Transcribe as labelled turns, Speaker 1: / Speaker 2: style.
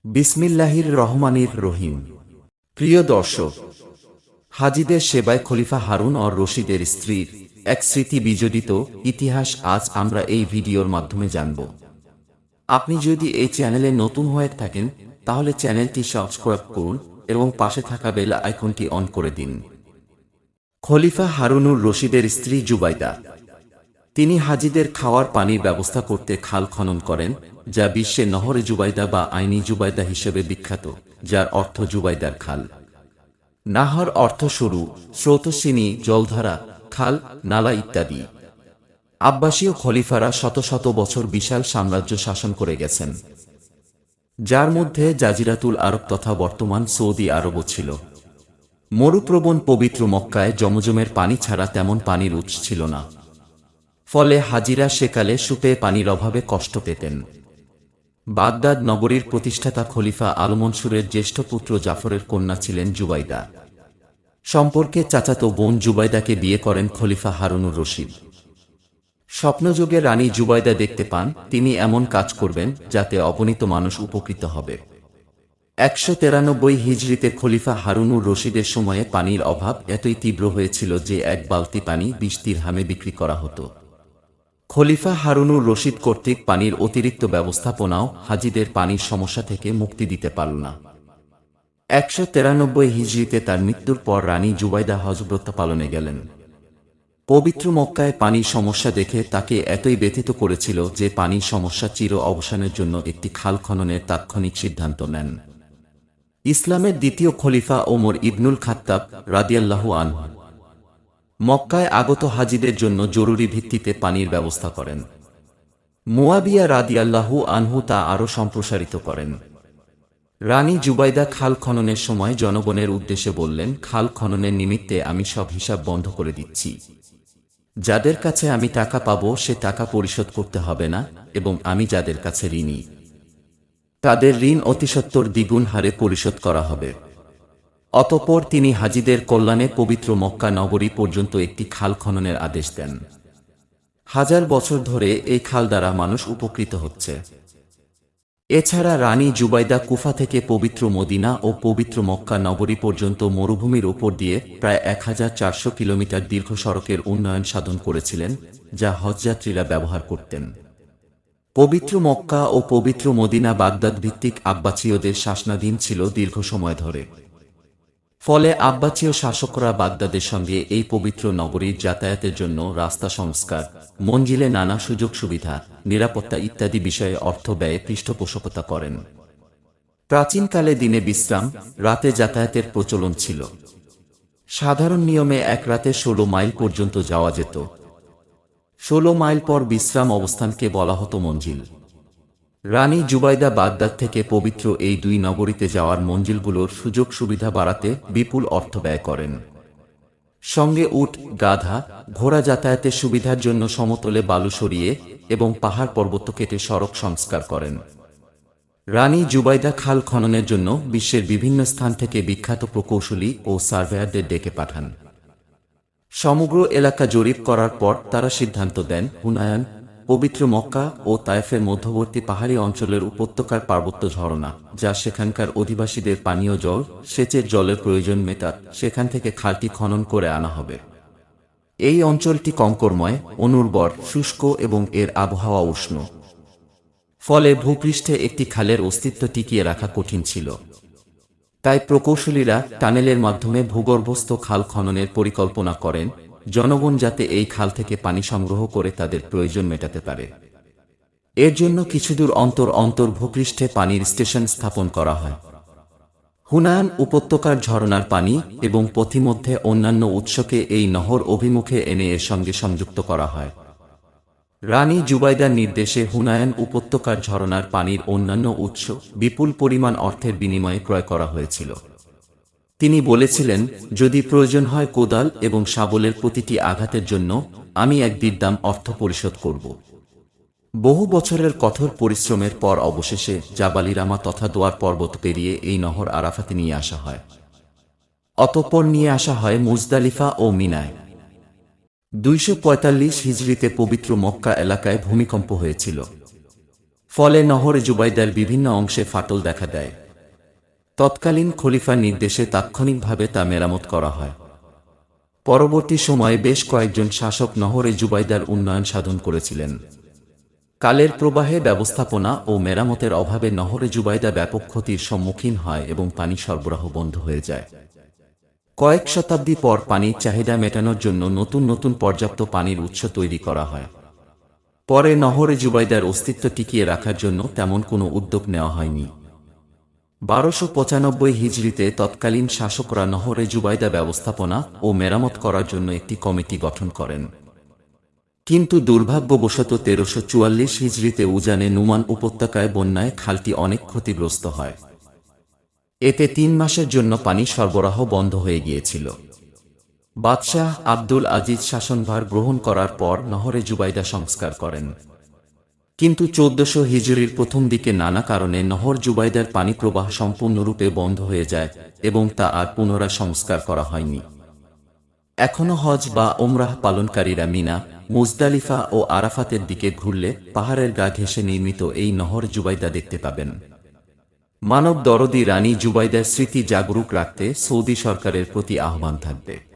Speaker 1: বিসমিল্লাহির রহমানির রহিম। প্রিয় দর্শক, হাজিদের সেবায় খলিফা হারুন অর রশিদের স্ত্রীর এক স্মৃতি বিজড়িত ইতিহাস আজ আমরা এই ভিডিওর মাধ্যমে জানব। আপনি যদি এই চ্যানেলে নতুন হয়ে থাকেন তাহলে চ্যানেলটি সাবস্ক্রাইব করুন এবং পাশে থাকা বেল আইকনটি অন করে দিন। খলিফা হারুনুর রশিদের স্ত্রী জুবাইদা। তিনি হাজিদের খাওয়ার পানির ব্যবস্থা করতে খাল খনন করেন, যা বিশ্বে নহরে জুবাইদা বা আইনি জুবাইদা হিসেবে বিখ্যাত, যার অর্থ জুবাইদার খাল। নাহর অর্থ সরু, স্রোতস্বিনী, জলধারা, খাল, নালা ইত্যাদি। আব্বাসীয় খলিফারা শত শত বছর বিশাল সাম্রাজ্য শাসন করে গেছেন, যার মধ্যে জাজিরাতুল আরব তথা বর্তমান সৌদি আরবও ছিল। মরুপ্রবণ পবিত্র মক্কায় জমজমের পানি ছাড়া তেমন পানির উৎস ছিল না, ফলে হাজিরা সেকালে সুপেয় পানির অভাবে কষ্ট পেতেন। বাগদাদ নগরীর প্রতিষ্ঠাতা খলিফা আল মনসুরের জ্যেষ্ঠ পুত্র জাফরের কন্যা ছিলেন জুবাইদা। সম্পর্কে চাচাতো বোন জুবাইদাকে বিয়ে করেন খলিফা হারুনুর রশিদ। স্বপ্নযোগে রানী জুবাইদা দেখতে পান তিনি এমন কাজ করবেন যাতে অগণিত মানুষ উপকৃত হবে। ১৯৩ হিজরিতে খলিফা হারুনুর রশিদের সময়ে পানির অভাব এতই তীব্র হয়েছিল যে এক বালতি পানি ২০ দিরহামে বিক্রি করা হতো। খলিফা হারুনুর রশিদ কর্তৃক পানির অতিরিক্ত ব্যবস্থাপনাও হাজিদের পানির সমস্যা থেকে মুক্তি দিতে পারল না। ১৯৩ হিজরিতে তার মৃত্যুর পর রানী জুবাইদা হজব্রত পালনে গেলেন। পবিত্র মক্কায় পানির সমস্যা দেখে তাকে এতই ব্যথিত করেছিল যে পানির সমস্যা চির অবসানের জন্য একটি খাল খননের তাৎক্ষণিক সিদ্ধান্ত নেন। ইসলামের দ্বিতীয় খলিফা ওমর ইবনুল খাত্তাব রাদিয়াল্লাহু আনহু মক্কায় আগত হাজিদের জন্য জরুরি ভিত্তিতে পানির ব্যবস্থা করেন। মুয়াবিয়া রাদিয়াল্লাহু আনহু তা আরও সম্প্রসারিত করেন। রানী জুবাইদা খাল খননের সময় জনগণের উদ্দেশ্যে বললেন, খাল খননের নিমিত্তে আমি সব হিসাব বন্ধ করে দিচ্ছি। যাদের কাছে আমি টাকা পাবো সে টাকা পরিশোধ করতে হবে না, এবং আমি যাদের কাছে ঋণী তাদের ঋণ অতিসত্বর দ্বিগুণ হারে পরিশোধ করা হবে। অতঃপর তিনি হাজিদের কল্যাণে পবিত্র মক্কা নগরী পর্যন্ত একটি খাল খননের আদেশ দেন। হাজার বছর ধরে এই খাল দ্বারা মানুষ উপকৃত হচ্ছে। এছাড়া রানী জুবাইদা কুফা থেকে পবিত্র মদিনা ও পবিত্র মক্কা নগরী পর্যন্ত মরুভূমির উপর দিয়ে প্রায় ১৪০০ কিলোমিটার দীর্ঘ সড়কের উন্নয়ন সাধন করেছিলেন, যা হজযাত্রীরা ব্যবহার করতেন। পবিত্র মক্কা ও পবিত্র মদিনা বাগদাদ ভিত্তিক আব্বাসীয়দের শাসনাধীন ছিল দীর্ঘ সময় ধরে। ফলে আব্বাসীয় শাসকরা বাগদাদের সঙ্গে এই পবিত্র নগরীর যাতায়াতের জন্য রাস্তা সংস্কার, মঞ্জিলে নানা সুযোগ সুবিধা, নিরাপত্তা ইত্যাদি বিষয়ে অর্থ ব্যয়ে পৃষ্ঠপোষকতা করেন। প্রাচীনকালে দিনে বিশ্রাম, রাতে যাতায়াতের প্রচলন ছিল। সাধারণ নিয়মে এক রাতে ১৬ মাইল পর্যন্ত যাওয়া যেত। ১৬ মাইল পর বিশ্রাম অবস্থানকে বলা হতো মঞ্জিল। রানী জুবাইদা বাগদাদ থেকে পবিত্র এই দুই নগরীতে যাওয়ার মঞ্জিলগুলোর সুযোগ সুবিধা বাড়াতে বিপুল অর্থ ব্যয় করেন। সঙ্গে উট, গাধা, ঘোড়া যাতায়াতের সুবিধার জন্য সমতলে বালু সরিয়ে এবং পাহাড় পর্বত কেটে সড়ক সংস্কার করেন। রানী জুবাইদা খাল খননের জন্য বিশ্বের বিভিন্ন স্থান থেকে বিখ্যাত প্রকৌশলী ও সার্ভেয়ারদের ডেকে পাঠান। সমগ্র এলাকা জরিপ করার পর তারা সিদ্ধান্ত দেন হুনায়ন, পবিত্র মক্কা ও তায়েফের মধ্যবর্তী পাহাড়ি অঞ্চলের উপত্যকার পার্বত্য ঝরনা, যা সেখানকার অধিবাসীদের পানীয় জল, সেচের জলের প্রয়োজন মেটাত, সেখান থেকে খালটি খনন করে আনা হবে। এই অঞ্চলটি কঙ্করময়, অনুর্বর, শুষ্ক এবং এর আবহাওয়া উষ্ণ। ফলে ভূপৃষ্ঠে একটি খালের অস্তিত্ব টিকিয়ে রাখা কঠিন ছিল। তাই প্রকৌশলীরা টানেলের মাধ্যমে ভূগর্ভস্থ খাল খননের পরিকল্পনা করেন, জনগণ যাতে এই খাল থেকে পানি সংগ্রহ করে তাদের প্রয়োজন মেটাতে পারে। এর জন্য কিছুদূর অন্তর অন্তর ভূপৃষ্ঠে পানির স্টেশন স্থাপন করা হয়। হুনায়ন উপত্যকার ঝরনার পানি এবং পথিমধ্যে অন্যান্য উৎসকে এই নহর অভিমুখে এনে এর সঙ্গে সংযুক্ত করা হয়। রানী জুবাইদার নির্দেশে হুনায়ন উপত্যকার ঝরনার পানির অন্যান্য উৎস বিপুল পরিমাণ অর্থের বিনিময়ে ক্রয় করা হয়েছিল। তিনি বলেছিলেন, যদি প্রয়োজন হয় কোদাল এবং শাবলের প্রতিটি আঘাতের জন্য আমি এক দিরহাম অর্থ পরিশোধ করব। বহু বছরের কঠোর পরিশ্রমের পর অবশেষে জাবালি রামা তথা দোয়ার পর্বত পেরিয়ে এই নহর আরাফাতে নিয়ে আসা হয়। অতঃপর নিয়ে আসা হয় মুজদালিফা ও মিনায়। ২৪৫ হিজরিতে পবিত্র মক্কা এলাকায় ভূমিকম্প হয়েছিল। ফলে নহরে জুবাইদার বিভিন্ন অংশে ফাটল দেখা দেয়। তৎকালীন খলিফার নির্দেশে তাৎক্ষণিকভাবে তা মেরামত করা হয়। পরবর্তী সময়ে বেশ কয়েকজন শাসক নহরে জুবাইদার উন্নয়ন সাধন করেছিলেন। কালের প্রবাহে ব্যবস্থাপনা ও মেরামতের অভাবে নহরে জুবাইদা ব্যাপক ক্ষতির সম্মুখীন হয় এবং পানি সরবরাহ বন্ধ হয়ে যায়। কয়েক শতাব্দী পর পানির চাহিদা মেটানোর জন্য নতুন নতুন পর্যাপ্ত পানির উৎস তৈরি করা হয়। পরে নহরে জুবাইদার অস্তিত্ব টিকিয়ে রাখার জন্য তেমন কোনো উদ্যোগ নেওয়া হয়নি। 1295 হিজরিতে তৎকালীন শাসকরা নহরে জুবাইদা ব্যবস্থাপনা ও মেরামত করার জন্য একটি কমিটি গঠন করেন। কিন্তু দুর্ভাগ্যবশত 1344 হিজরিতে উজানে নুমান উপত্যকায় বন্যায় খালটি অনেক ক্ষতিগ্রস্ত হয়। এতে 3 মাসের জন্য পানি সরবরাহ বন্ধ হয়ে গিয়েছিল। বাদশাহ আব্দুল আজিজ শাসনভার গ্রহণ করার পর নহরে জুবাইদা সংস্কার করেন। কিন্তু 1400 হিজরির প্রথম দিকে নানা কারণে নহর জুবাইদার পানি প্রবাহ সম্পূর্ণরূপে বন্ধ হয়ে যায় এবং তা আর পুনরায় সংস্কার করা হয়নি। এখনও হজ বা ওমরাহ পালনকারীরা মিনা, মুজদালিফা ও আরাফাতের দিকে ঘুরলে পাহাড়ের গা ঘেঁষে নির্মিত এই নহর জুবাইদা দেখতে পাবেন। মানব দরদি রানী জুবাইদার স্মৃতি জাগরুক রাখতে সৌদি সরকারের প্রতি আহ্বান থাকবে।